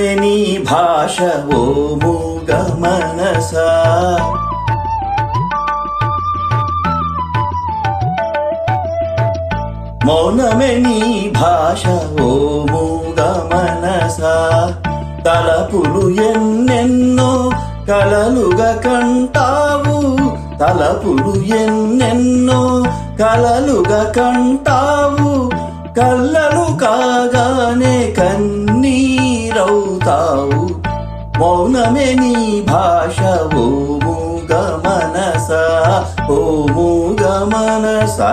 మౌనమే నీ భాష ఓ మూగ మనసా. మౌనమే నీ భాష ఓ మూగ మనసా. తలపులు ఎన్నెన్నో కలలుగా కంటావు, తలపులు ఎన్నెన్నో కలలుగా కంటావు. కళ్ళలు కాగానే కన్నీరవుతావు. మౌనమే నీ భాష ఓ మూగ మనసా, ఓ మూగ మనసా.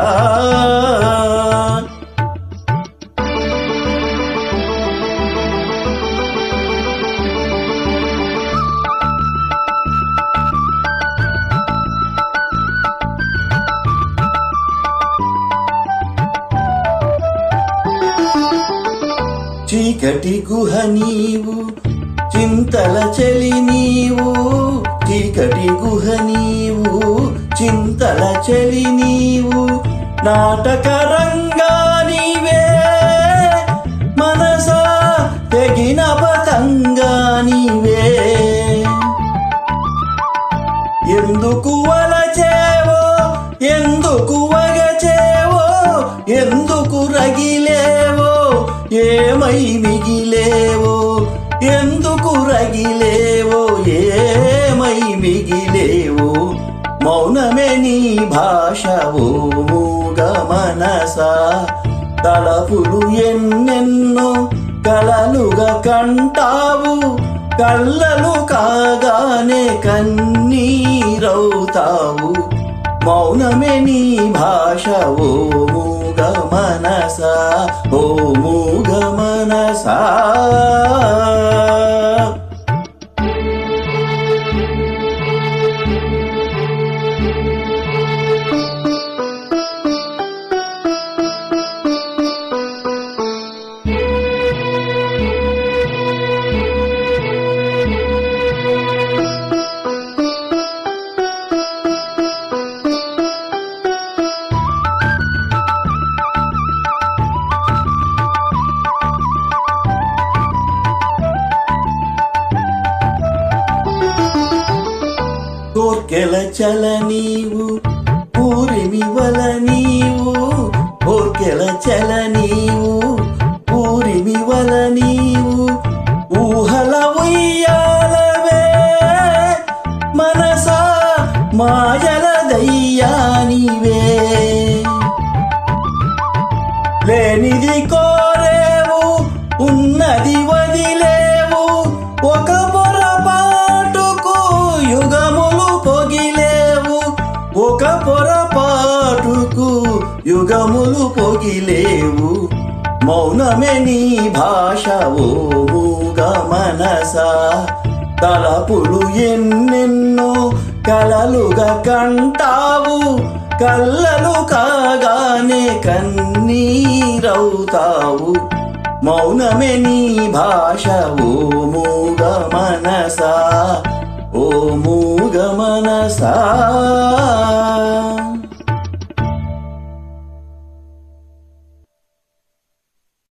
చీకటి గుహ నీవు, చింతల చెలి నీవు, చీకటి గుహ నీవు, చింతల చెలి నీవు. నాటక రంగా నీవే మనసా, తెగిన పతంగా నీవే. ఎందుకు వలచేవో, ఎందుకు వగచేవో, ఎందుకు రగిలేవో, ఏమై మిగిలేవో, ఎందుకు రగిలేవో, ఏమై మిగిలేవో. మౌనమే నీ భాష ఓ మూగ మనసా. తలపులు ఎన్నెన్నో కలలుగా కంటావు, కళ్ళలు కాగానే కన్నీరవుతావు. మౌనమే నీ భాష ఓ మూగ మనసా, ఓ మూగ మనసా. కోర్కెల చల నీవు, పూరిమి వల నీవు, కోర్కెల చల నీవు, పూరిమి వల నీవు. ఊహల ఉయ్యాలవే మనసా, మాయల దయ్యా నీవే. లేనిది కోరేవు, ఉన్నది వదిలేవు, ఒక పొరపాటుకు యుగములు పొగిలేవు, ఒక పొరపాటుకు యుగములు పొగిలేవు. మౌనమే నీ భాష ఓ మూగ మనసా. తలపులు ఎన్నెన్నో కలలుగా కంటావు, కళ్ళలు కాగానే కన్నీరవుతావు. మౌనమే నీ భాష ఓ మూగ మనసా, ఓ మూగ మనసా.